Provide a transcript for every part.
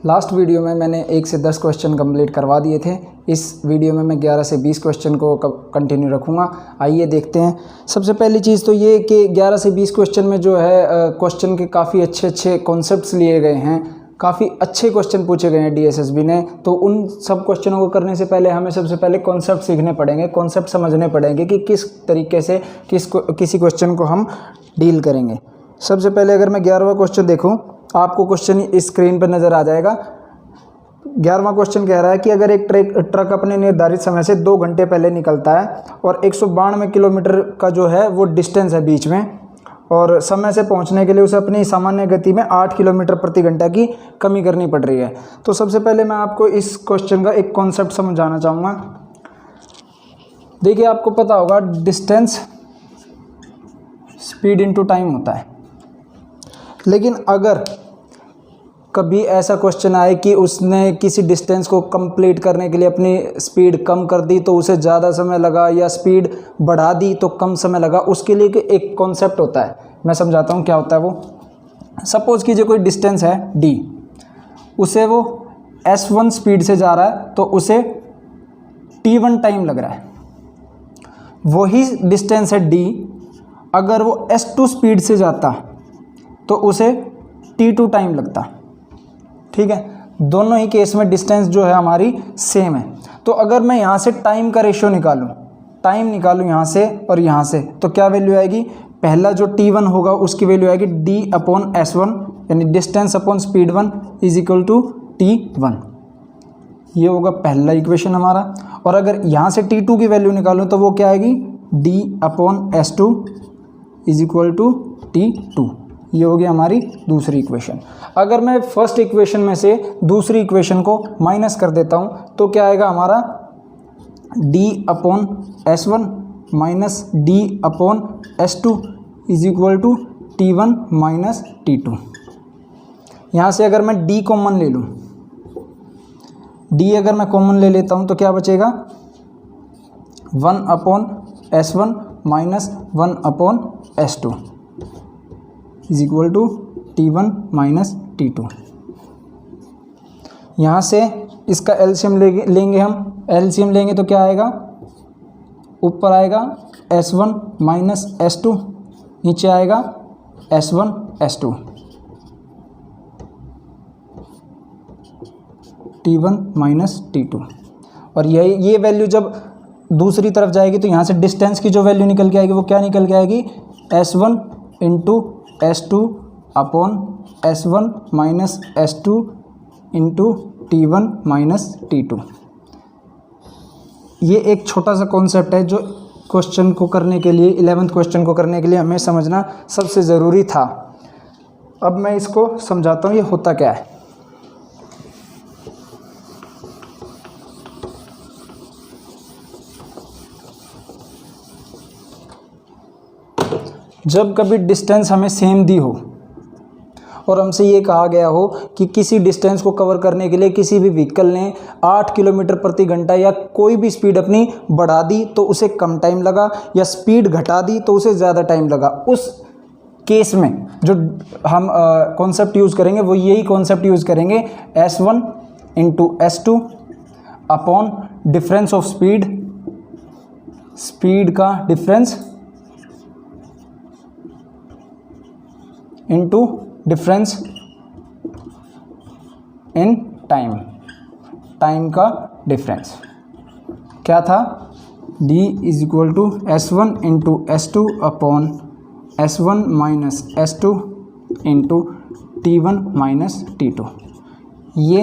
Last video में मैंने 1 से 10 क्वेश्चन कंप्लीट करवा दिए थे। इस वीडियो में मैं 11 से 20 क्वेश्चन को कंटिन्यू रखूँगा। आइए देखते हैं। सबसे पहली चीज़ तो ये कि 11 से 20 क्वेश्चन में जो है क्वेश्चन के काफ़ी अच्छे कॉन्सेप्ट्स लिए गए हैं, काफ़ी अच्छे क्वेश्चन पूछे गए हैं डीएसएसबी ने। तो उन सब क्वेश्चनों को करने से पहले हमें सबसे पहले कॉन्सेप्ट सीखने पड़ेंगे, कॉन्सेप्ट समझने पड़ेंगे कि किस तरीके से किसी क्वेश्चन को हम डील करेंगे। सबसे पहले अगर मैं 11वां क्वेश्चन देखूं, आपको क्वेश्चन इस स्क्रीन पर नज़र आ जाएगा। 11वां क्वेश्चन कह रहा है कि अगर एक ट्रक अपने निर्धारित समय से 2 घंटे पहले निकलता है और 192 किलोमीटर का जो है वो डिस्टेंस है बीच में, और समय से पहुंचने के लिए उसे अपनी सामान्य गति में 8 किलोमीटर प्रति घंटा की कमी करनी पड़ रही है। तो सबसे पहले मैं आपको इस क्वेश्चन का एक कॉन्सेप्ट समझाना चाहूँगा। देखिए, आपको पता होगा डिस्टेंस स्पीड इनटू टाइम होता है, लेकिन अगर कभी ऐसा क्वेश्चन आए कि उसने किसी डिस्टेंस को कंप्लीट करने के लिए अपनी स्पीड कम कर दी तो उसे ज़्यादा समय लगा, या स्पीड बढ़ा दी तो कम समय लगा, उसके लिए एक कॉन्सेप्ट होता है। मैं समझाता हूँ क्या होता है वो। सपोज कीजिए कोई डिस्टेंस है d, उसे वो s1 स्पीड से जा रहा है तो उसे t1 टाइम लग रहा है। वही डिस्टेंस है d, अगर वो s2 स्पीड से जाता तो उसे t2 टाइम लगता। ठीक है, दोनों ही केस में डिस्टेंस जो है हमारी सेम है। तो अगर मैं यहाँ से टाइम का रेशियो टाइम निकालूँ यहाँ से और यहाँ से, तो क्या वैल्यू आएगी? पहला जो t1 होगा उसकी वैल्यू आएगी d/s1, यानी distance upon speed 1 is equal to t1। ये होगा पहला इक्वेशन हमारा। और अगर यहाँ से t2 की वैल्यू निकालूँ तो वो क्या आएगी? d/s2 is equal to t2। ये होगी हमारी दूसरी इक्वेशन। अगर मैं फर्स्ट इक्वेशन में से दूसरी इक्वेशन को माइनस कर देता हूँ तो क्या आएगा हमारा? d/s1 minus d/s2 is equal to t1 minus t2। यहाँ से अगर मैं d कॉमन ले लूँ, d अगर मैं कॉमन ले लेता हूँ तो क्या बचेगा? 1/s1 minus 1/s2 is equal to t1 minus t2। यहाँ से इसका एलसीएम लेंगे हम। एलसीएम लेंगे तो क्या आएगा? ऊपर आएगा s1 माइनस s2, नीचे आएगा s1 s2, t1 minus t2। और ये वैल्यू जब दूसरी तरफ जाएगी तो यहाँ से डिस्टेंस की जो वैल्यू निकल के आएगी वो क्या निकल के आएगी? s1 into s2 upon s1 minus s2 into t1 minus t2। ये एक छोटा सा कॉन्सेप्ट है जो क्वेश्चन को करने के लिए, 11th क्वेश्चन को करने के लिए हमें समझना सबसे ज़रूरी था। अब मैं इसको समझाता हूँ ये होता क्या है। जब कभी डिस्टेंस हमें सेम दी हो और हमसे ये कहा गया हो कि किसी डिस्टेंस को कवर करने के लिए किसी भी व्हीकल ने 8 किलोमीटर प्रति घंटा या कोई भी स्पीड अपनी बढ़ा दी तो उसे कम टाइम लगा, या स्पीड घटा दी तो उसे ज़्यादा टाइम लगा, उस केस में जो हम कॉन्सेप्ट यूज़ करेंगे वो यही कॉन्सेप्ट यूज़ करेंगे, s1 into s2 upon difference of speed का difference into difference in time का डिफरेंस। क्या था? d is equal to s1 into s2 upon s1 minus s2 into t1 minus t2। ये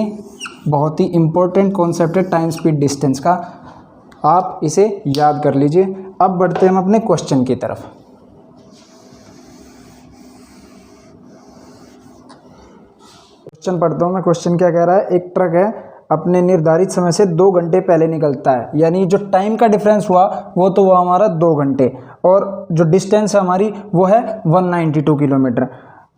बहुत ही इम्पोर्टेंट कॉन्सेप्ट है time speed distance का, आप इसे याद कर लीजिए। अब बढ़ते हैं हम अपने क्वेश्चन की तरफ। क्वेश्चन पढ़ता हूँ मैं। क्वेश्चन क्या कह रहा है? एक ट्रक है, अपने निर्धारित समय से 2 घंटे पहले निकलता है, यानी जो टाइम का डिफरेंस हुआ वो तो हुआ हमारा 2 घंटे, और जो डिस्टेंस है हमारी वो है 192 किलोमीटर।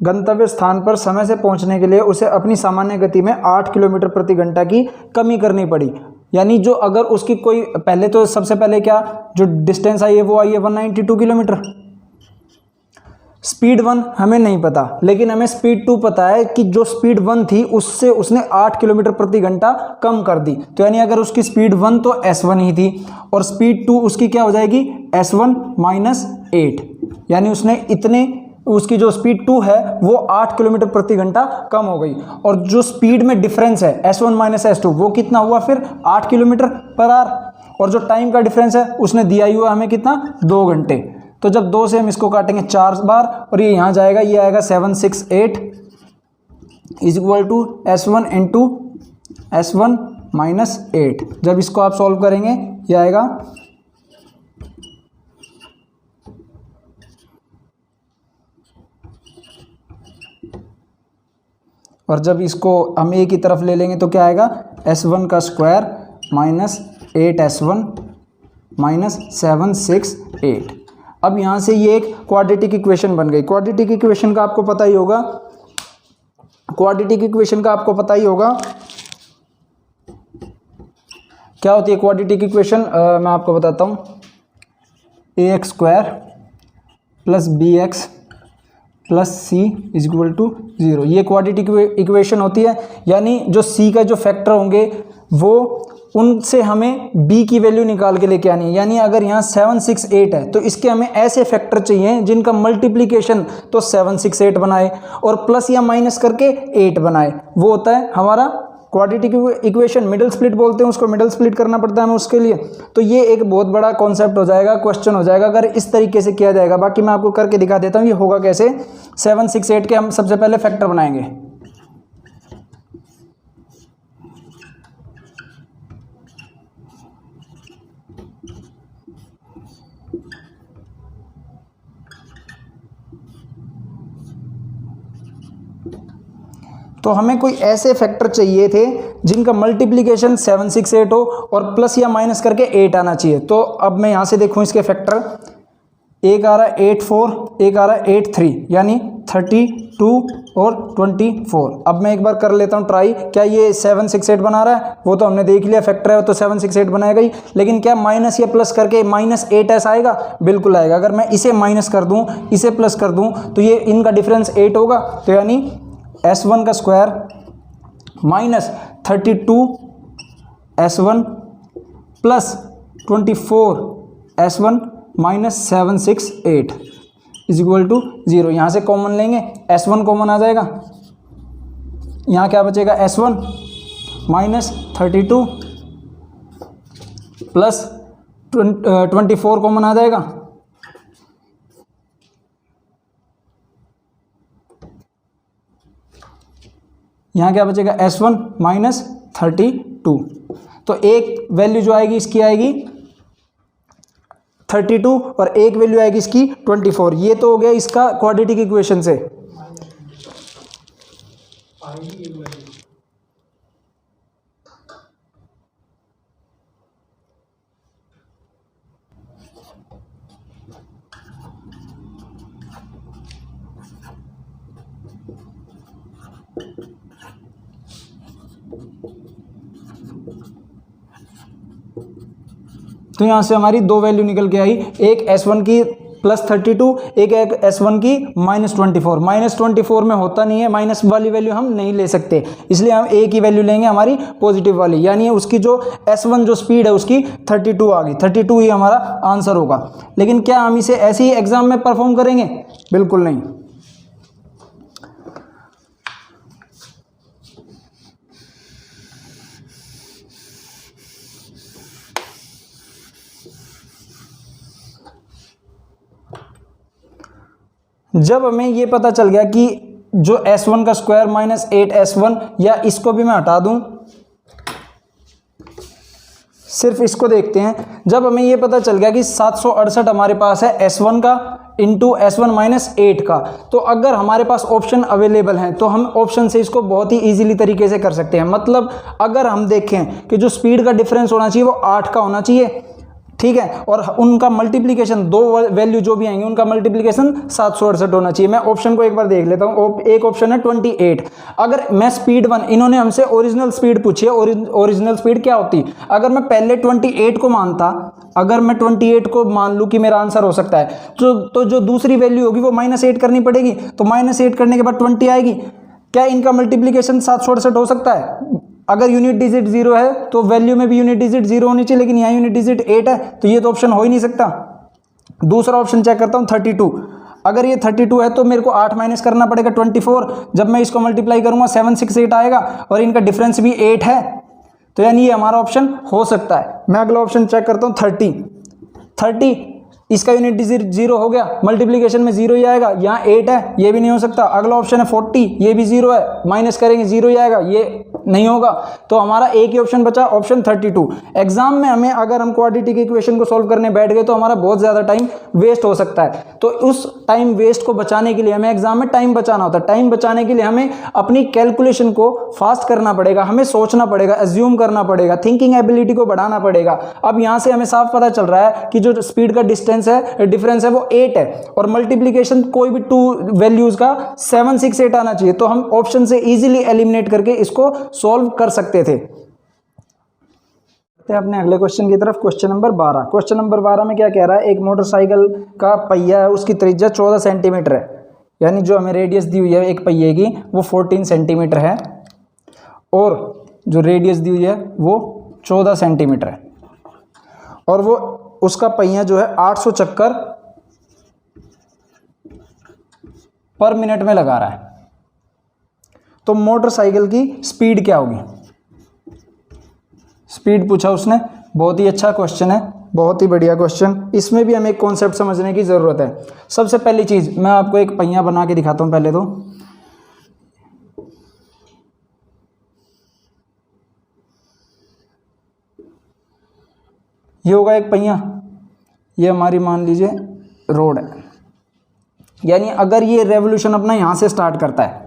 गंतव्य स्थान पर समय से पहुंचने के लिए उसे अपनी सामान्य गति में 8 किलोमीटर प्रति घंटा की कमी करनी पड़ी। यानी जो अगर उसकी कोई पहले तो सबसे पहले क्या जो डिस्टेंस आई है वो आई है 192 किलोमीटर। स्पीड 1 हमें नहीं पता, लेकिन हमें स्पीड 2 पता है कि जो स्पीड 1 थी उससे उसने 8 किलोमीटर प्रति घंटा कम कर दी। तो यानी अगर उसकी स्पीड 1 तो S1 ही थी, और स्पीड 2 उसकी क्या हो जाएगी, S1 माइनस 8, यानी उसने इतने, उसकी जो स्पीड 2 है वो 8 किलोमीटर प्रति घंटा कम हो गई। और जो स्पीड में डिफरेंस है S1 माइनस S2 वो कितना हुआ फिर 8 किलोमीटर पर आवर, और जो टाइम का डिफरेंस है उसने दिया ही हुआ हमें कितना, 2 घंटे। तो जब 2 से हम इसको काटेंगे 4 बार और ये यहाँ जाएगा, ये आएगा 768 is equal to S1 into S1 minus 8। जब इसको आप सॉल्व करेंगे ये आएगा और जब इसको हम ए की तरफ ले लेंगे तो क्या आएगा, S1 का स्क्वायर माइनस 8S1 माइनस 768। अब यहाँ से ये एक क्वाड्रेटिक इक्वेशन बन गई। क्वाड्रेटिक इक्वेशन का आपको पता ही होगा, क्वाड्रेटिक इक्वेशन का आपको पता ही होगा क्या होती है क्वाड्रेटिक इक्वेशन, मैं आपको बताता हूँ। ax square plus bx plus c is equal to 0, ये क्वाड्रेटिक इक्वेशन होती है। यानी जो c का जो फैक्टर होंगे वो उनसे हमें b की वैल्यू निकाल के लेके आनी है। यानी अगर यहाँ 768 है तो इसके हमें ऐसे फैक्टर चाहिए जिनका मल्टीप्लिकेशन तो 768 बनाए और प्लस या माइनस करके 8 बनाए, वो होता है हमारा क्वाड्रेटिक इक्वेशन। मिडल स्प्लिट बोलते हैं उसको, मिडल स्प्लिट करना पड़ता है हमें उसके लिए। तो ये एक बहुत बड़ा कॉन्सेप्ट हो जाएगा, क्वेश्चन हो जाएगा अगर इस तरीके से किया जाएगा। बाकी मैं आपको करके दिखा देता हूँ ये होगा कैसे। 768 के हम सबसे पहले फैक्टर बनाएंगे। तो हमें कोई ऐसे फैक्टर चाहिए थे जिनका मल्टीप्लिकेशन 768 हो और प्लस या माइनस करके 8 आना चाहिए। तो अब मैं यहाँ से देखूँ इसके फैक्टर, एक आ रहा है 84, एक आ रहा है 83, यानी 32 और 24। अब मैं एक बार कर लेता हूँ ट्राई, क्या ये 768 बना रहा है? वो तो हमने देख लिया फैक्टर है तो 768 बनाएगा ही, लेकिन क्या माइनस या प्लस करके माइनस 8s आएगा? बिल्कुल आएगा। अगर मैं इसे माइनस कर दूँ इसे प्लस कर दूँ तो ये इनका डिफरेंस 8 होगा। तो यानी S1 का square minus 32 S1 plus 24 S1 minus 768 is equal to 0। यहाँ से कॉमन लेंगे, S1 कॉमन आ जाएगा, यहाँ क्या बचेगा S1 माइनस 32 प्लस 24 कॉमन आ जाएगा, यहाँ क्या बचेगा S1 माइनस 32। तो एक वैल्यू जो आएगी इसकी आएगी 32 और एक वैल्यू आएगी इसकी 24। ये तो हो गया इसका क्वाड्रेटिक इक्वेशन से। तो यहाँ से हमारी दो वैल्यू निकल के आई, एक S1 की प्लस 32, एक S1 की माइनस 24। माइनस 24 में होता नहीं है, माइनस वाली वैल्यू हम नहीं ले सकते, इसलिए हम एक ही वैल्यू लेंगे हमारी पॉजिटिव वाली, यानी उसकी जो S1 जो स्पीड है उसकी 32 आ गई। 32 ही हमारा आंसर होगा। लेकिन क्या हम इसे ऐसे ही एग्जाम में परफॉर्म करेंगे? बिल्कुल नहीं। जब हमें ये पता चल गया कि जो S1 का स्क्वायर माइनस 8S1, या इसको भी मैं हटा दूं, सिर्फ इसको देखते हैं। जब हमें ये पता चल गया कि 768 हमारे पास है S1 का इंटू S1 माइनस 8 का, तो अगर हमारे पास ऑप्शन अवेलेबल हैं तो हम ऑप्शन से इसको बहुत ही इजीली तरीके से कर सकते हैं। मतलब अगर हम देखें कि जो स्पीड का डिफरेंस होना चाहिए वो 8 का होना चाहिए, ठीक है, और उनका मल्टीप्लिकेशन, दो वैल्यू जो भी आएंगे उनका मल्टीप्लिकेशन 768 होना चाहिए। मैं ऑप्शन को एक बार देख लेता हूँ। एक ऑप्शन है 28। अगर मैं स्पीड 1, इन्होंने हमसे ओरिजिनल स्पीड पूछी है, ओरिजिनल स्पीड क्या होती? अगर मैं पहले 28 को मानता अगर मैं 28 को मान लूँ कि मेरा आंसर हो सकता है, तो जो दूसरी वैल्यू होगी वो -8 करनी पड़ेगी, तो -8 करने के बाद 20 आएगी। क्या इनका मल्टीप्लीकेशन 768 हो सकता है? अगर यूनिट डिजिट 0 है तो वैल्यू में भी यूनिट डिजिट 0 होनी चाहिए, लेकिन यहाँ यूनिट डिजिट 8 है, तो ये तो ऑप्शन हो ही नहीं सकता। दूसरा ऑप्शन चेक करता हूँ 32। अगर ये 32 है तो मेरे को 8 माइनस करना पड़ेगा 24। जब मैं इसको मल्टीप्लाई करूंगा 768 आएगा, और इनका डिफरेंस भी 8 है, तो यानी ये हमारा ऑप्शन हो सकता है। मैं अगला ऑप्शन चेक करता हूँ 30। इसका यूनिट डिजिट 0 हो गया, मल्टीप्लीकेशन में 0 ही आएगा, यहाँ 8 है, ये भी नहीं हो सकता। अगला ऑप्शन है 40, ये भी 0 है, माइनस करेंगे 0 ही आएगा, ये नहीं होगा। तो हमारा एक ही ऑप्शन बचा, ऑप्शन 32। एग्जाम में हमें अगर हम क्वाड्रेटिक इक्वेशन को सॉल्व करने बैठ गए तो हमारा बहुत ज़्यादा टाइम वेस्ट हो सकता है। तो उस टाइम वेस्ट को बचाने के लिए हमें एग्जाम में टाइम बचाना होता है। टाइम बचाने के लिए हमें अपनी कैलकुलेशन को फास्ट करना पड़ेगा, हमें सोचना पड़ेगा, एज्यूम करना पड़ेगा, थिंकिंग एबिलिटी को बढ़ाना पड़ेगा। अब यहाँ से हमें साफ पता चल रहा है कि जो स्पीड का डिफरेंस है वो 8 है, और मल्टीप्लीकेशन कोई भी 2 वैल्यूज का 768 आना चाहिए। तो हम ऑप्शन से इजीली एलिमिनेट करके इसको सॉल्व कर सकते थे। अपने अगले क्वेश्चन की तरफ, क्वेश्चन नंबर 12। क्वेश्चन नंबर 12 में क्या कह रहा है? एक मोटरसाइकिल का पहिया है, उसकी त्रिज्या 14 सेंटीमीटर है, यानी जो हमें रेडियस दी हुई है एक पहिए की वो 14 सेंटीमीटर है, और जो रेडियस दी हुई है वो 14 सेंटीमीटर है, और वो उसका पहिया जो है 800 चक्कर पर मिनट में लगा रहा है। तो मोटरसाइकिल की स्पीड क्या होगी? स्पीड पूछा उसने, बहुत ही अच्छा क्वेश्चन है, बहुत ही बढ़िया क्वेश्चन। इसमें भी हमें एक कॉन्सेप्ट समझने की ज़रूरत है। सबसे पहली चीज़ मैं आपको एक पहिया बना के दिखाता हूँ। पहले तो ये होगा एक पहिया, ये हमारी मान लीजिए रोड है, यानी अगर ये रेवोल्यूशन अपना यहाँ से स्टार्ट करता है,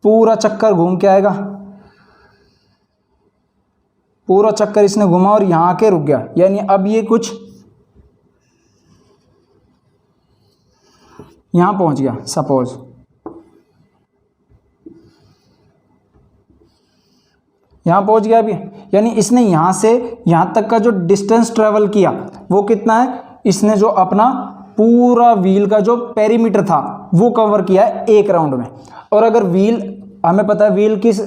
पूरा चक्कर घूम के आएगा, पूरा चक्कर इसने घुमा और यहाँ आके रुक गया, यानी अब ये कुछ यहाँ पहुँच गया, सपोज यहाँ पहुँच गया अभी, यानी इसने यहाँ से यहाँ तक का जो डिस्टेंस ट्रेवल किया वो कितना है? इसने जो अपना पूरा व्हील का जो पेरीमीटर था वो कवर किया है एक राउंड में। और अगर व्हील, हमें पता है व्हील किस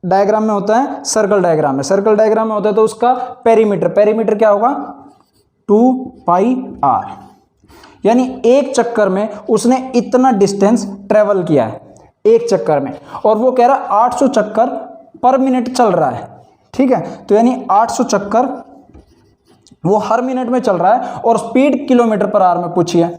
डायग्राम में होता है? सर्कल डायग्राम में। सर्कल डायग्राम में होता है तो उसका पेरीमीटर क्या होगा? 2πr, यानी एक चक्कर में उसने इतना डिस्टेंस ट्रेवल किया है एक चक्कर में, और वो कह रहा है 800 चक्कर पर मिनट चल रहा है। ठीक है, तो यानी 800 चक्कर वो हर मिनट में चल रहा है, और स्पीड किलोमीटर पर आवर में पूछी है।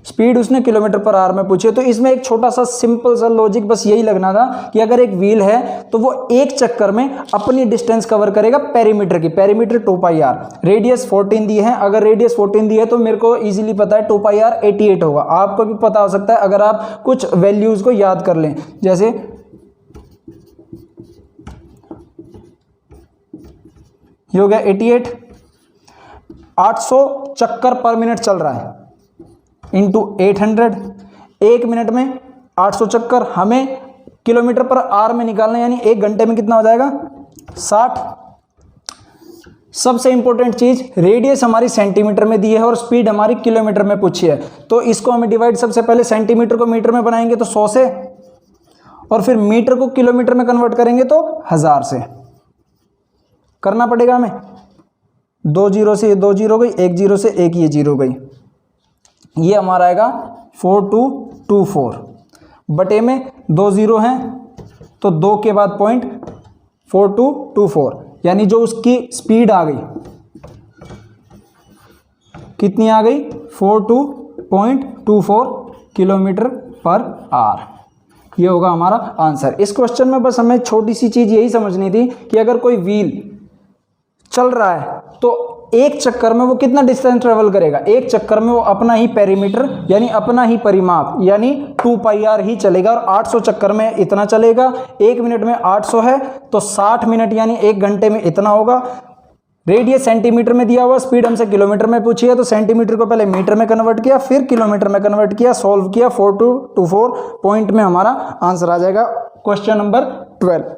स्पीड उसने किलोमीटर पर आवर में पूछी है। तो इसमें एक छोटा सा सिंपल सा लॉजिक बस यही लगना था कि अगर एक व्हील है तो वो एक चक्कर में अपनी डिस्टेंस कवर करेगा पेरीमीटर की। पेरीमीटर 2πr, रेडियस 14 दी है। अगर रेडियस 14 दी है तो मेरे को इजीली पता है 2πr 88 होगा। आपको भी पता हो सकता है अगर आप कुछ वैल्यूज को याद कर लें, जैसे ये हो गया 88, 800 चक्कर पर मिनट चल रहा है इंटू 800, एक मिनट में 800 चक्कर हमें किलोमीटर पर आवर में निकालना, यानी एक घंटे में कितना हो जाएगा? 60। सबसे इंपॉर्टेंट चीज, रेडियस हमारी सेंटीमीटर में दी है और स्पीड हमारी किलोमीटर में पूछी है, तो इसको हमें डिवाइड सबसे पहले सेंटीमीटर को मीटर में बनाएंगे तो 100 से, और फिर मीटर को किलोमीटर में कन्वर्ट करेंगे तो 1000 से करना पड़ेगा हमें। 2 जीरो से ये 2 जीरो गई, 1 जीरो से 1 ये जीरो गई, ये हमारा आएगा 4224 बटे में 2 जीरो हैं तो 2 के बाद पॉइंट 4224, यानी जो उसकी स्पीड आ गई कितनी आ गई? 42.24 किलोमीटर पर आवर। ये होगा हमारा आंसर। इस क्वेश्चन में बस हमें छोटी सी चीज यही समझनी थी कि अगर कोई व्हील चल रहा है तो एक चक्कर में वो कितना डिस्टेंस ट्रेवल करेगा? एक चक्कर में वो अपना ही पेरीमीटर यानी अपना ही परिमाप यानी 2πr ही चलेगा, और 800 चक्कर में इतना चलेगा। एक मिनट में 800 है तो 60 मिनट यानी एक घंटे में इतना होगा। रेडियस सेंटीमीटर में दिया हुआ, स्पीड हमसे किलोमीटर में पूछी है तो सेंटीमीटर को पहले मीटर में कन्वर्ट किया, फिर किलोमीटर में कन्वर्ट किया, सॉल्व किया, 4224 पॉइंट में हमारा आंसर आ जाएगा क्वेश्चन नंबर 12।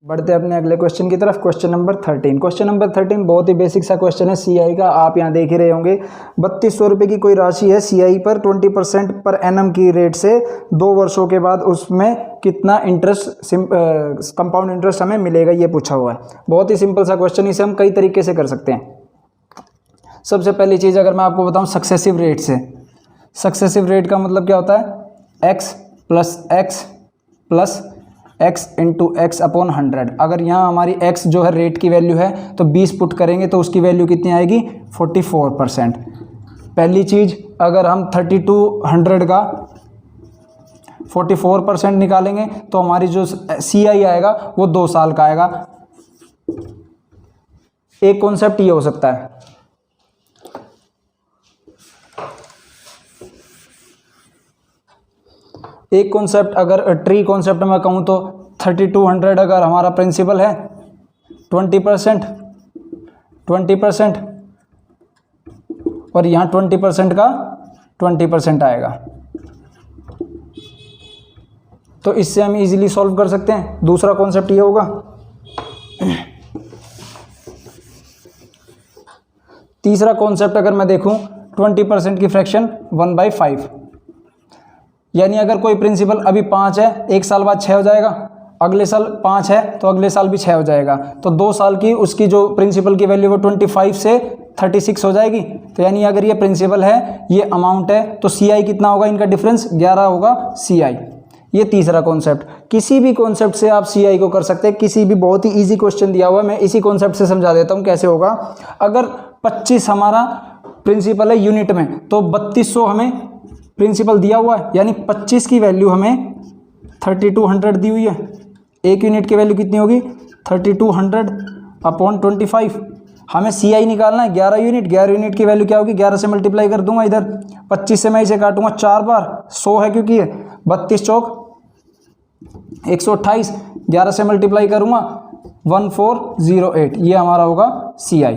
बढ़ते हैं अपने अगले क्वेश्चन की तरफ। Question number 13। क्वेश्चन नंबर 13 बहुत ही बेसिक सा क्वेश्चन है सीआई का। आप यहाँ देख ही रहे होंगे 3200 रुपये की कोई राशि है सीआई पर 20% पर एनम की रेट से 2 वर्षों के बाद उसमें कितना इंटरेस्ट कंपाउंड इंटरेस्ट हमें मिलेगा, ये पूछा हुआ है। बहुत ही सिंपल सा क्वेश्चन, इसे हम कई तरीके से कर सकते हैं। सबसे पहली चीज़ अगर मैं आपको बताऊँ सक्सेसिव रेट से, सक्सेसिव रेट का मतलब क्या होता है, x plus x into x upon 100। अगर यहाँ हमारी x जो है रेट की वैल्यू है तो 20 पुट करेंगे तो उसकी वैल्यू कितनी आएगी, 44%। पहली चीज़, अगर हम 3200 का 44% निकालेंगे तो हमारी जो CI आएगा वो 2 साल का आएगा। एक कॉन्सेप्ट ये हो सकता है, एक कॉन्सेप्ट अगर ट्री कॉन्सेप्ट में कहूँ तो 3200 अगर हमारा प्रिंसिपल है 20% और यहाँ 20% का 20% आएगा, तो इससे हम इजीली सॉल्व कर सकते हैं। दूसरा कॉन्सेप्ट ये होगा, तीसरा कॉन्सेप्ट अगर मैं देखूं 20% की फ्रैक्शन 1/5, यानी अगर कोई प्रिंसिपल अभी 5 है, 1 साल बाद 6 हो जाएगा, अगले साल 5 है तो अगले साल भी 6 हो जाएगा, तो 2 साल की उसकी जो प्रिंसिपल की वैल्यू वो 25 से 36 हो जाएगी। तो यानी अगर ये प्रिंसिपल है, ये अमाउंट है, तो CI कितना होगा, इनका डिफरेंस 11 होगा CI। ये तीसरा कॉन्सेप्ट। किसी भी कॉन्सेप्ट से आप CI को कर सकते हैं, किसी भी बहुत ही इजी क्वेश्चन दिया हुआ है, मैं इसी कॉन्सेप्ट से समझा देता हूँ कैसे होगा। अगर 25 हमारा प्रिंसिपल है यूनिट में, तो 3200 हमें प्रिंसिपल दिया हुआ है, यानी 25 की वैल्यू हमें 3200 दी हुई है। एक यूनिट की वैल्यू कितनी होगी, 3200 अपॉन 25। हमें CI निकालना है 11 यूनिट। 11 यूनिट की वैल्यू क्या होगी, 11 से मल्टीप्लाई कर दूंगा, इधर 25 से मैं इसे काटूंगा 4 बार, 100 है क्योंकि ये 32 चौक 128, 11 से मल्टीप्लाई करूंगा 1408, ये हमारा होगा CI।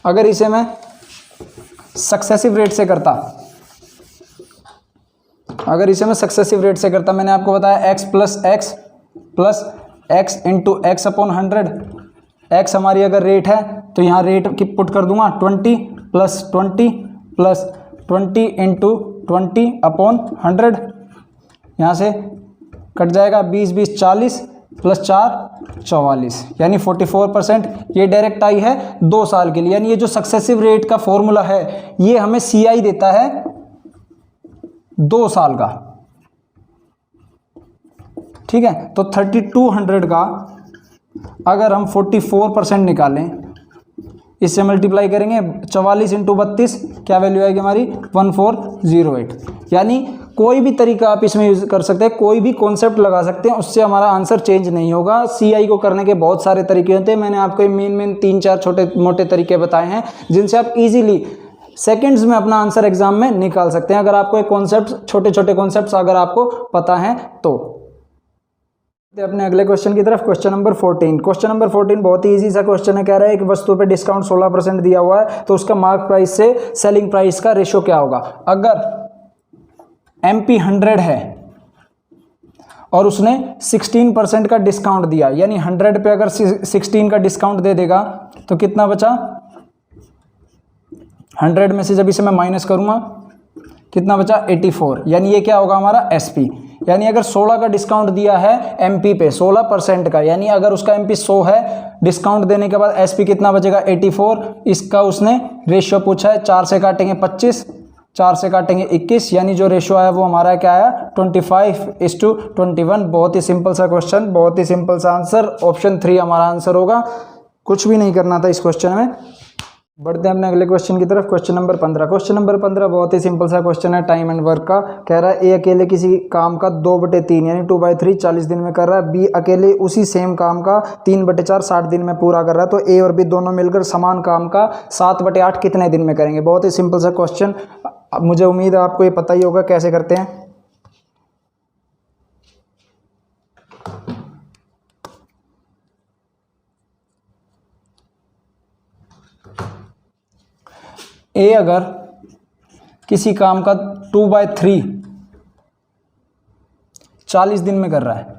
अगर इसे मैं सक्सेसिव रेट से करता, मैंने आपको बताया x plus x into x upon 100। x हमारी अगर रेट है तो यहाँ रेट की पुट कर दूंगा 20 प्लस 20 इंटू 20 अपॉन 100। यहाँ से कट जाएगा 20 40 प्लस 4 44, यानी 44%। ये डायरेक्ट आई है 2 साल के लिए, यानी ये जो सक्सेसिव रेट का फॉर्मूला है ये हमें CI देता है 2 साल का। ठीक है, तो 3200 का अगर हम 44% निकालें, इससे मल्टीप्लाई करेंगे 44 इंटू 32, क्या वैल्यू आएगी हमारी 1408। यानी कोई भी तरीका आप इसमें यूज़ कर सकते हैं, कोई भी कॉन्सेप्ट लगा सकते हैं, उससे हमारा आंसर चेंज नहीं होगा। CI को करने के बहुत सारे तरीके होते हैं, मैंने आपको मेन 3-4 छोटे मोटे तरीके बताए हैं जिनसे आप इजीली सेकंड्स में अपना आंसर एग्जाम में निकाल सकते हैं, अगर आपको एक कॉन्सेप्ट, छोटे छोटे कॉन्सेप्ट्स अगर आपको पता है तो। अपने अगले क्वेश्चन की तरफ। Question number 14। क्वेश्चन नंबर 14 बहुत ही इजी सा क्वेश्चन है। कह रहा है एक वस्तु पे डिस्काउंट 16% दिया हुआ है, तो उसका मार्क प्राइस से सेलिंग प्राइस का रेशियो क्या होगा। अगर MP 100 है और उसने 16% का डिस्काउंट दिया, यानी 100 पे अगर 16 का डिस्काउंट दे देगा तो कितना बचा, 100 में से जब इसे मैं माइनस करूंगा कितना बचा 84, यानी ये क्या होगा हमारा SP। यानी अगर 16 का डिस्काउंट दिया है MP पे 16% का, यानी अगर उसका MP 100 है, डिस्काउंट देने के बाद SP कितना बचेगा 84। इसका उसने रेशियो पूछा है, 4 से काटेंगे 25, 4 से काटेंगे 21, यानी जो रेशियो आया वो हमारा क्या आया 25:21। बहुत ही सिंपल सा क्वेश्चन, बहुत ही सिंपल सा आंसर, ऑप्शन 3 हमारा आंसर होगा। कुछ भी नहीं करना था इस क्वेश्चन में। बढ़ते हैं अपने अगले क्वेश्चन की तरफ। Question number 15। क्वेश्चन नंबर 15 बहुत ही सिंपल सा क्वेश्चन है टाइम एंड वर्क का। कह रहा है ए अकेले किसी काम का 2/3 यानी 2/3 40 दिन में कर रहा है, बी अकेले उसी सेम काम का 3/4 60 दिन में पूरा कर रहा है, तो ए और बी दोनों मिलकर समान काम का 7/8 कितने दिन में करेंगे। बहुत ही सिंपल सा क्वेश्चन, मुझे उम्मीद है आपको ये पता ही होगा कैसे करते हैं। ए अगर किसी काम का 2/3 40 दिन में कर रहा है।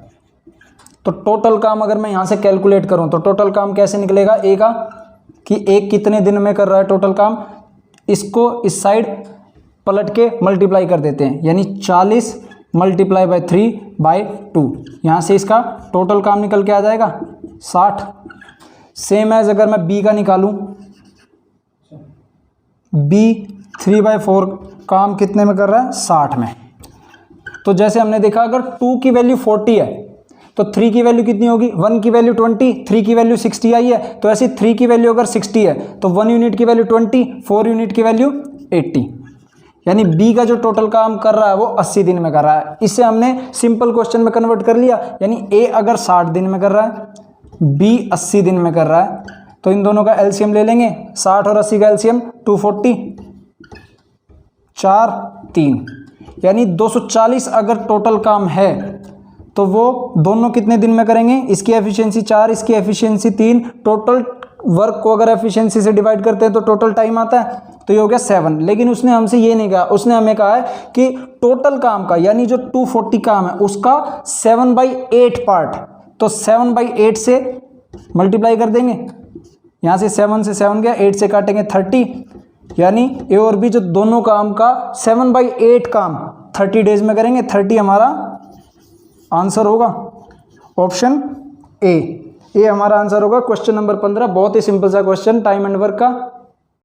तो टोटल काम अगर मैं यहाँ से कैलकुलेट करूँ तो टोटल काम कैसे निकलेगा ए का, कि एक कितने दिन में कर रहा है टोटल काम, इसको इस साइड पलट के मल्टीप्लाई कर देते हैं, यानी 40 मल्टीप्लाई बाई 3/2, यहाँ से इसका टोटल काम निकल के आ जाएगा 60। सेम एज अगर मैं बी का निकालूं, बी 3/4 काम कितने में कर रहा है, 60 में। तो जैसे हमने देखा अगर 2 की वैल्यू 40 है तो 3 की वैल्यू कितनी होगी, 1 की वैल्यू 20, 3 की वैल्यू 60 आई है, तो ऐसी 3 की वैल्यू अगर 60 है तो 1 यूनिट की वैल्यू 20, 4 यूनिट की वैल्यू 80, यानी बी का जो टोटल काम कर रहा है वो 80 दिन में कर रहा है। इससे हमने सिंपल क्वेश्चन में कन्वर्ट कर लिया, यानी ए अगर 60 दिन में कर रहा है, बी 80 दिन में कर रहा है, तो इन दोनों का एलसीएम ले लेंगे, 60 और 80 का एलसीएम 240, 4 3, यानी 240 अगर टोटल काम है तो वो दोनों कितने दिन में करेंगे, इसकी एफिशिएंसी 4, इसकी एफिशिएंसी 3, टोटल वर्क को अगर एफिशिएंसी से डिवाइड करते हैं तो टोटल टाइम आता है, तो ये हो गया 7। लेकिन उसने हमसे ये नहीं कहा, उसने हमें कहा है कि टोटल काम का, यानी जो 240 काम है उसका 7/8 पार्ट, तो 7/8 से मल्टीप्लाई कर देंगे, यहाँ से 7 से 7 गया, 8 से काटेंगे 30, यानी ए और बी जो दोनों काम का 7/8 काम 30 डेज में करेंगे, 30 हमारा आंसर होगा, ऑप्शन ए हमारा आंसर होगा। क्वेश्चन नंबर 15 बहुत ही सिंपल सा क्वेश्चन टाइम एंड वर्क का।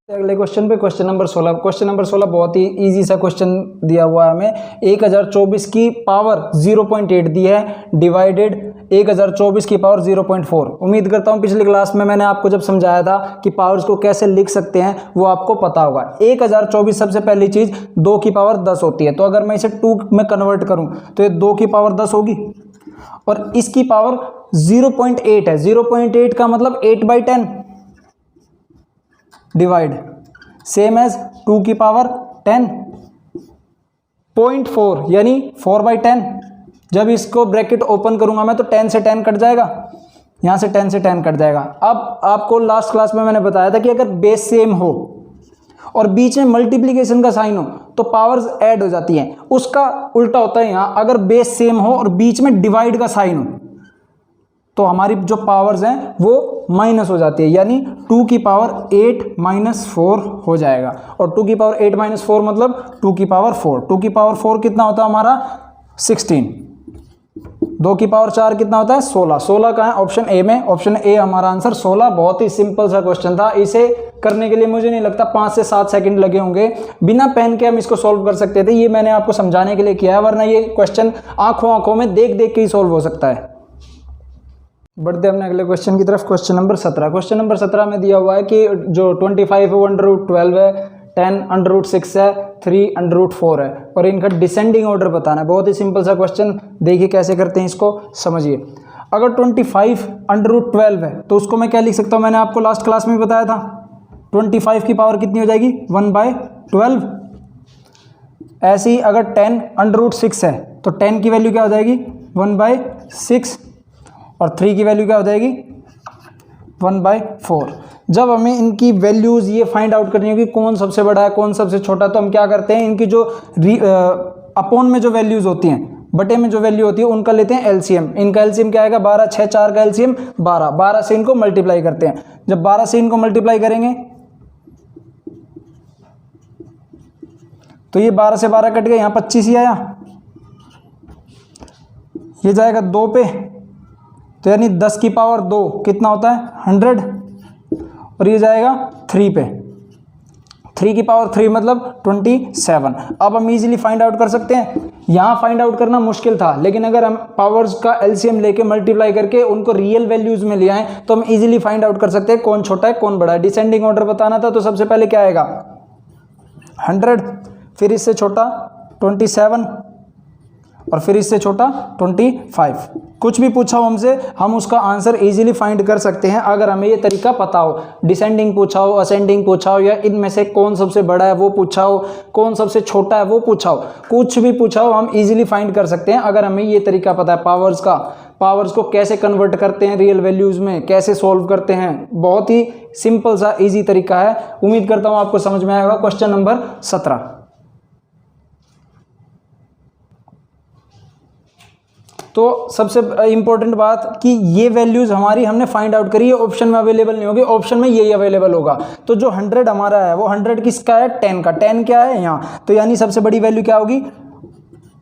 अगले क्वेश्चन पे क्वेश्चन नंबर 16। क्वेश्चन नंबर 16 बहुत ही इजी सा क्वेश्चन दिया हुआ है हमें। 1024 की पावर 0.8 दी है, डिवाइडेड 1024 की पावर 0.4। उम्मीद करता हूँ पिछली क्लास में मैंने आपको जब समझाया था कि पावर्स को कैसे लिख सकते हैं वो आपको पता होगा। 1024 सबसे पहली चीज़ 2 की पावर 10 होती है, तो अगर मैं इसे 2 में कन्वर्ट करूँ तो ये 2 की पावर 10 होगी, और इसकी पावर 0.8 है, 0.8 का मतलब 8/10 डिवाइड सेम एज 2 की पावर 10, 0.4 यानी 4/10। जब इसको ब्रैकेट ओपन करूंगा मैं तो 10 से 10 कट जाएगा, यहां से 10 से 10 कट जाएगा। अब आपको लास्ट क्लास में मैंने बताया था कि अगर बेस सेम हो और बीच में मल्टीप्लिकेशन का साइन हो तो पावर्स ऐड हो जाती हैं, उसका उल्टा होता है यहाँ। अगर बेस सेम हो और बीच में डिवाइड का साइन हो तो हमारी जो पावर्स हैं वो माइनस हो जाती है, यानी 2 की पावर 8 - 4 हो जाएगा। और 2 की पावर 8 - 4 मतलब 2 की पावर 4। 2 की पावर 4 कितना होता है हमारा 16। 2 की पावर 4 कितना होता है 16। 16 का है ऑप्शन ए में, ऑप्शन ए हमारा आंसर 16। बहुत ही सिंपल सा क्वेश्चन था, इसे करने के लिए मुझे नहीं लगता 5 से 7 सेकंड लगे होंगे। बिना पेन के हम इसको सॉल्व कर सकते थे, ये मैंने आपको समझाने के लिए किया है, वरना ये क्वेश्चन आंखों में देख देख के ही सॉल्व हो सकता है। बढ़ते हमने अगले क्वेश्चन की तरफ। Question number 17। क्वेश्चन नंबर 17 में दिया हुआ है कि जो 25 है वो √12 है, 10 √6 है, 3 √4 है, और इनका डिसेंडिंग ऑर्डर बताना है। बहुत ही सिंपल सा क्वेश्चन, देखिए कैसे करते हैं इसको, समझिए। अगर 25 √12 है तो उसको मैं क्या लिख सकता हूँ, मैंने आपको लास्ट क्लास में बताया था 25 की पावर कितनी हो जाएगी 1/12। ऐसे ही अगर 10 √6 है तो 10 की वैल्यू क्या हो जाएगी 1/6, और 3 की वैल्यू क्या हो जाएगी 1/4। जब हमें इनकी वैल्यूज़ ये फाइंड आउट करनी होगी कौन सबसे बड़ा है कौन सबसे छोटा, तो हम क्या करते हैं, इनकी जो अपॉन में जो वैल्यूज़ होती हैं, बटे में जो वैल्यू होती है, उनका लेते हैं एलसीएम। इनका एलसीएम क्या आएगा 12, 6 4 का एलसीएम 12। 12 से इनको मल्टीप्लाई करते हैं। जब 12 से इनको मल्टीप्लाई करेंगे तो ये 12 से 12 कट गए, यहाँ 25 ही आया, ये जाएगा 2 पे, तो यानी 10 की पावर 2 कितना होता है 100, और ये जाएगा 3 पे, 3 की पावर 3 मतलब 27। अब हम इजीली फाइंड आउट कर सकते हैं। यहाँ फाइंड आउट करना मुश्किल था, लेकिन अगर हम पावर्स का एलसीएम लेके मल्टीप्लाई करके उनको रियल वैल्यूज में ले आए तो हम इजीली फाइंड आउट कर सकते हैं कौन छोटा है कौन बड़ा है। डिसेंडिंग ऑर्डर बताना था तो सबसे पहले क्या आएगा 100, फिर इससे छोटा 27, और फिर इससे छोटा 25। कुछ भी पूछा हो हमसे, हम उसका आंसर इजीली फाइंड कर सकते हैं अगर हमें ये तरीका पता हो। डिसेंडिंग पूछा हो, असेंडिंग पूछा हो, या इनमें से कौन सबसे बड़ा है वो पूछा हो, कौन सबसे छोटा है वो पूछा हो, कुछ भी पूछा हो हम इजीली फाइंड कर सकते हैं अगर हमें ये तरीका पता है पावर्स का। पावर्स को कैसे कन्वर्ट करते हैं रियल वैल्यूज़ में, कैसे सॉल्व करते हैं, बहुत ही सिंपल सा ईजी तरीका है। उम्मीद करता हूँ आपको समझ में आएगा। Question number 17। तो सबसे इंपॉर्टेंट बात कि ये वैल्यूज हमारी हमने फाइंड आउट करी है, ऑप्शन में अवेलेबल नहीं होगी, ऑप्शन में यही अवेलेबल होगा। तो जो 100 हमारा है वो 100 किसका है, 10 का। 10 क्या है यहाँ, तो यानी सबसे बड़ी वैल्यू क्या होगी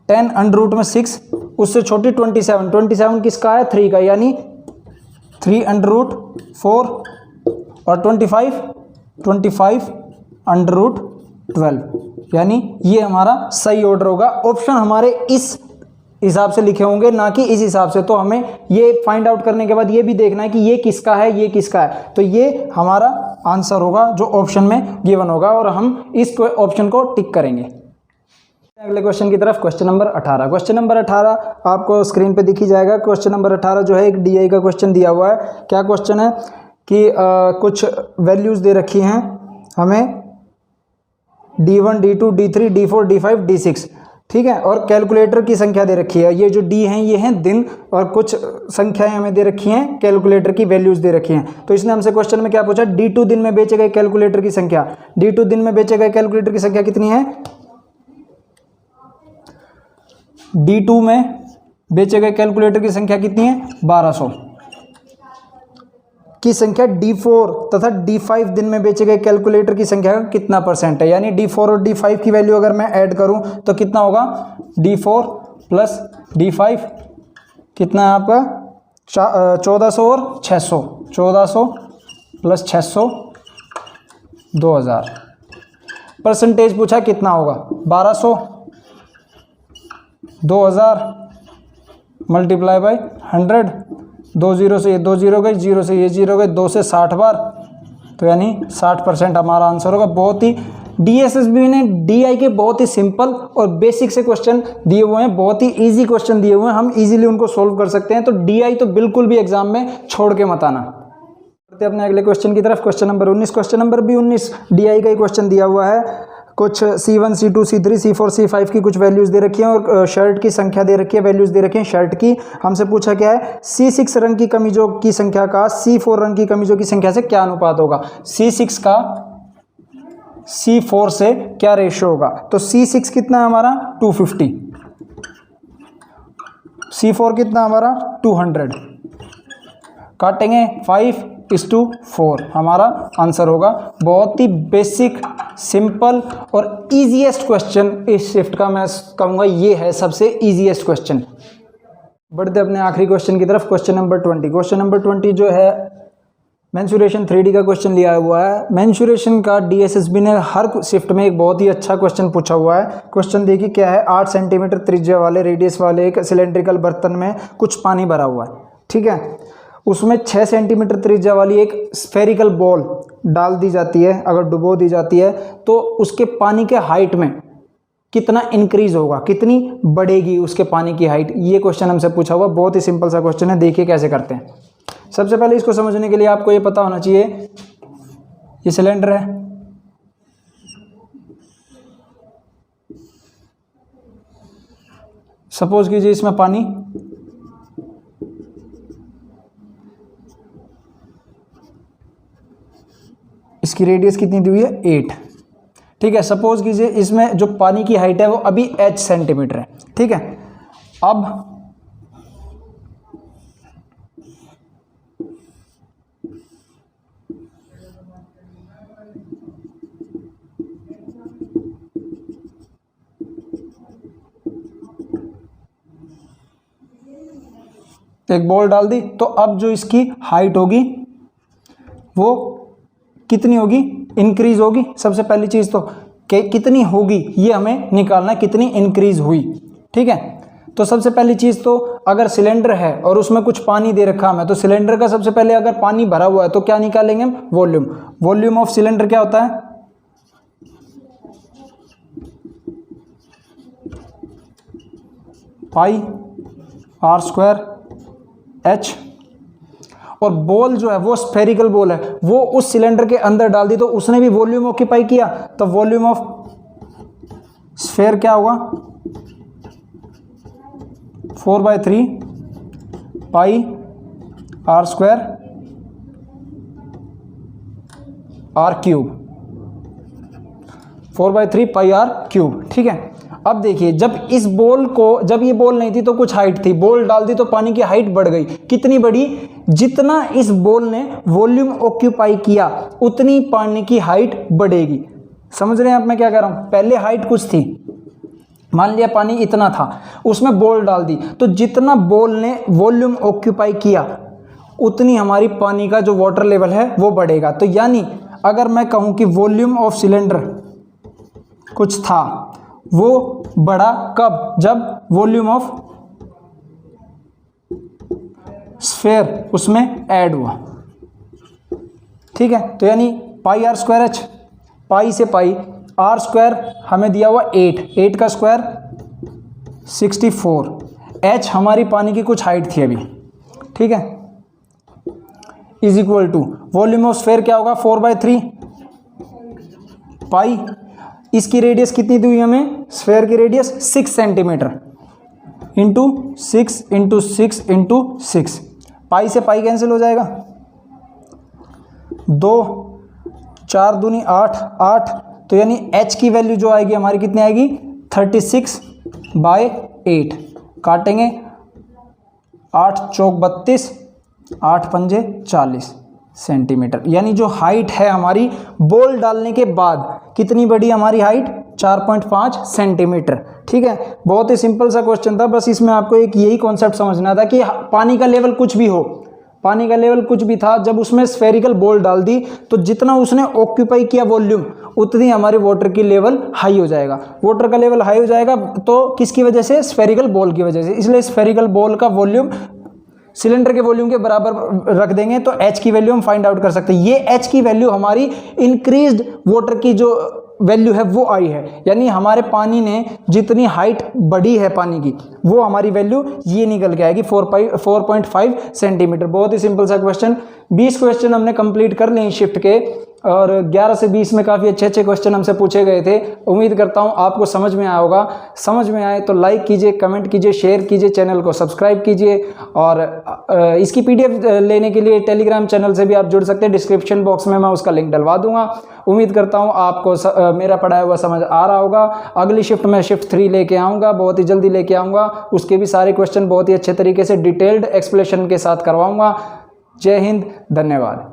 10 अंडर रूट में 6, उससे छोटी 27। 27 किसका है, 3 का, यानी 3 अंडर रूट 4 और 25 अंडर रूट 12, यानी ये हमारा सही ऑर्डर होगा। ऑप्शन हमारे इस हिसाब से लिखे होंगे, ना कि इस हिसाब से। तो हमें ये फाइंड आउट करने के बाद ये भी देखना है कि ये किसका है, ये किसका है। तो ये हमारा आंसर होगा जो ऑप्शन में गिवन होगा, और हम इस ऑप्शन को टिक करेंगे। अगले क्वेश्चन की तरफ, क्वेश्चन नंबर 18। क्वेश्चन नंबर 18 आपको स्क्रीन पे दिखी जाएगा। क्वेश्चन नंबर 18 जो है एक डीआई का क्वेश्चन दिया हुआ है। क्या क्वेश्चन है कि कुछ वैल्यूज दे रखी हैं हमें, D1, D2, D3, D4, D5, D6, ठीक है, और कैलकुलेटर की संख्या दे रखी है। ये जो डी हैं ये हैं दिन, और कुछ संख्याएं हमें दे रखी हैं, कैलकुलेटर की वैल्यूज दे रखी हैं। तो इसने हमसे क्वेश्चन में क्या पूछा, D2 दिन में बेचे गए कैलकुलेटर की संख्या। D2 दिन में बेचे गए कैलकुलेटर की संख्या कितनी है, D2 में बेचे गए कैलकुलेटर की संख्या कितनी है, 1200 की संख्या D4 तथा D5 दिन में बेचे गए कैलकुलेटर की संख्या का कितना परसेंट है। यानी D4 और D5 की वैल्यू अगर मैं ऐड करूं तो कितना होगा, D4 प्लस D5 कितना है आपका 1400 और 600, 1400 प्लस 600 2000। परसेंटेज पूछा कितना होगा, 1200 2000 मल्टीप्लाई बाई 100, 2 जीरो से ये 2 जीरो गई, 0 से ये 0 गई, 2 से 60 बार, तो यानी 60% हमारा आंसर होगा। बहुत ही डीएसएसबी ने डीआई के बहुत ही सिंपल और बेसिक से क्वेश्चन दिए हुए हैं, बहुत ही इजी क्वेश्चन दिए हुए हैं, हम इजीली उनको सोल्व कर सकते हैं। तो डीआई तो बिल्कुल भी एग्जाम में छोड़ के मत आना। अपने अगले क्वेश्चन की तरफ, क्वेश्चन नंबर 19। क्वेश्चन नंबर भी 19 डीआई का ही क्वेश्चन दिया हुआ है। कुछ C1, C2, C3, C4, C5 की कुछ वैल्यूज़ दे रखी हैं, और शर्ट की संख्या दे रखी है, वैल्यूज़ दे रखी हैं शर्ट की। हमसे पूछा क्या है, C6 रंग की कमीजों की संख्या का C4 रंग की कमीजों की संख्या से क्या अनुपात होगा। C6 का C4 से क्या रेशियो होगा। तो C6 कितना है हमारा 250, C4 कितना हमारा 200, काटेंगे 5:4 हमारा आंसर होगा। बहुत ही बेसिक, सिंपल और इजीएस्ट क्वेश्चन इस शिफ्ट का मैं कहूँगा ये है सबसे इजीएस्ट क्वेश्चन। बढ़ते अपने आखिरी क्वेश्चन की तरफ, क्वेश्चन नंबर 20। क्वेश्चन नंबर 20 जो है मेंसुरेशन 3D का क्वेश्चन लिया हुआ है। मेंसुरेशन का डीएसएसबी ने हर शिफ्ट में एक बहुत ही अच्छा क्वेश्चन पूछा हुआ है। क्वेश्चन देखिए क्या है, 8 सेंटीमीटर त्रिज्या वाले रेडियस वाले एक सिलेंड्रिकल बर्तन में कुछ पानी भरा हुआ है, ठीक है। उसमें 6 सेंटीमीटर त्रिज्या वाली एक स्फेरिकल बॉल डाल दी जाती है, अगर डुबो दी जाती है तो उसके पानी के हाइट में कितना इंक्रीज होगा, कितनी बढ़ेगी उसके पानी की हाइट। ये क्वेश्चन हमसे पूछा हुआ, बहुत ही सिंपल सा क्वेश्चन है। देखिए कैसे करते हैं। सबसे पहले इसको समझने के लिए आपको ये पता होना चाहिए, ये सिलेंडर है, सपोज कीजिए इसमें पानी, इसकी रेडियस कितनी दी हुई है 8, ठीक है। सपोज कीजिए इसमें जो पानी की हाइट है वो अभी h सेंटीमीटर है, ठीक है। अब एक बॉल डाल दी, तो अब जो इसकी हाइट होगी वो कितनी होगी, इंक्रीज होगी। सबसे पहली चीज तो कितनी होगी ये हमें निकालना है, कितनी इंक्रीज हुई, ठीक है। तो सबसे पहली चीज तो अगर सिलेंडर है और उसमें कुछ पानी दे रखा है, तो सिलेंडर का सबसे पहले अगर पानी भरा हुआ है तो क्या निकालेंगे हम, वॉल्यूम। वॉल्यूम ऑफ सिलेंडर क्या होता है, पाई आर स्क्वायर H। और बॉल जो है वो स्फेरिकल बॉल है, वो उस सिलेंडर के अंदर डाल दी तो उसने भी वॉल्यूम ऑक्यूपाई किया, तो वॉल्यूम ऑफ स्फेयर क्या होगा 4/3 pi r square r cube, 4/3 pi r cube, ठीक है। अब देखिए, जब इस बॉल को, जब ये बॉल नहीं थी तो कुछ हाइट थी, बॉल डाल दी तो पानी की हाइट बढ़ गई। कितनी बढ़ी? जितना इस बॉल ने वॉल्यूम ऑक्यूपाई किया उतनी पानी की हाइट बढ़ेगी। समझ रहे हैं आप मैं क्या कह रहा हूँ? पहले हाइट कुछ थी, मान लिया पानी इतना था, उसमें बॉल डाल दी, तो जितना बॉल ने वॉल्यूम ऑक्यूपाई किया उतनी हमारी पानी का जो वाटर लेवल है वो बढ़ेगा। तो यानी अगर मैं कहूँ कि वॉल्यूम ऑफ सिलेंडर कुछ था, वो बढ़ा कब? जब वॉल्यूम ऑफ स्फीयर उसमें ऐड हुआ। ठीक है, तो यानी पाई आर स्क्वायर एच, पाई से पाई, आर स्क्वायर हमें दिया हुआ 8 का स्क्वायर 64, एच हमारी पानी की कुछ हाइट थी अभी। ठीक है, is equal to volume of sphere क्या होगा? 4/3 पाई। इसकी रेडियस कितनी दी हुई हमें? स्फीयर की radius 6 centimetre into 6 into 6 into 6। पाई से पाई कैंसिल हो जाएगा, 2 4 दूनी 8, तो यानी h की वैल्यू जो आएगी हमारी कितनी आएगी? 36/8। काटेंगे, 8 चौक 32, 8 पंजे 40 सेंटीमीटर। यानी जो हाइट है हमारी बॉल डालने के बाद कितनी बढ़ी हमारी हाइट? 4.5 सेंटीमीटर। ठीक है, बहुत ही सिंपल सा क्वेश्चन था, बस इसमें आपको एक यही कॉन्सेप्ट समझना था कि पानी का लेवल कुछ भी हो, पानी का लेवल कुछ भी था, जब उसमें स्फेरिकल बॉल डाल दी तो जितना उसने ऑक्यूपाई किया वॉल्यूम उतनी हमारे वाटर की लेवल हाई हो जाएगा। वाटर का लेवल हाई हो जाएगा तो किसकी वजह से? स्फेरिकल बॉल की वजह से। इसलिए स्फेरिकल बॉल का वॉल्यूम सिलेंडर के वॉल्यूम के बराबर रख देंगे तो एच की वैल्यू हम फाइंड आउट कर सकते हैं। ये एच की वैल्यू हमारी इंक्रीज्ड वाटर की जो वैल्यू है वो आई है, यानी हमारे पानी ने जितनी हाइट बढ़ी है पानी की वो हमारी वैल्यू ये निकल के आएगी 4.5 सेंटीमीटर। बहुत ही सिंपल सा क्वेश्चन। 20 क्वेश्चन हमने कंप्लीट कर लिए शिफ्ट के, और 11 से 20 में काफ़ी अच्छे क्वेश्चन हमसे पूछे गए थे। उम्मीद करता हूँ आपको समझ में आया होगा। समझ में आए तो लाइक कीजिए, कमेंट कीजिए, शेयर कीजिए, चैनल को सब्सक्राइब कीजिए। और इसकी PDF लेने के लिए टेलीग्राम चैनल से भी आप जुड़ सकते हैं, डिस्क्रिप्शन बॉक्स में मैं उसका लिंक डलवा दूंगा। उम्मीद करता हूँ आपको मेरा पढ़ाया हुआ समझ आ रहा होगा। अगली शिफ्ट में शिफ्ट 3 लेके आऊँगा, बहुत ही जल्दी लेके आऊँगा। उसके भी सारे क्वेश्चन बहुत ही अच्छे तरीके से डिटेल्ड एक्सप्लेनेशन के साथ करवाऊँगा। जय हिंद, धन्यवाद।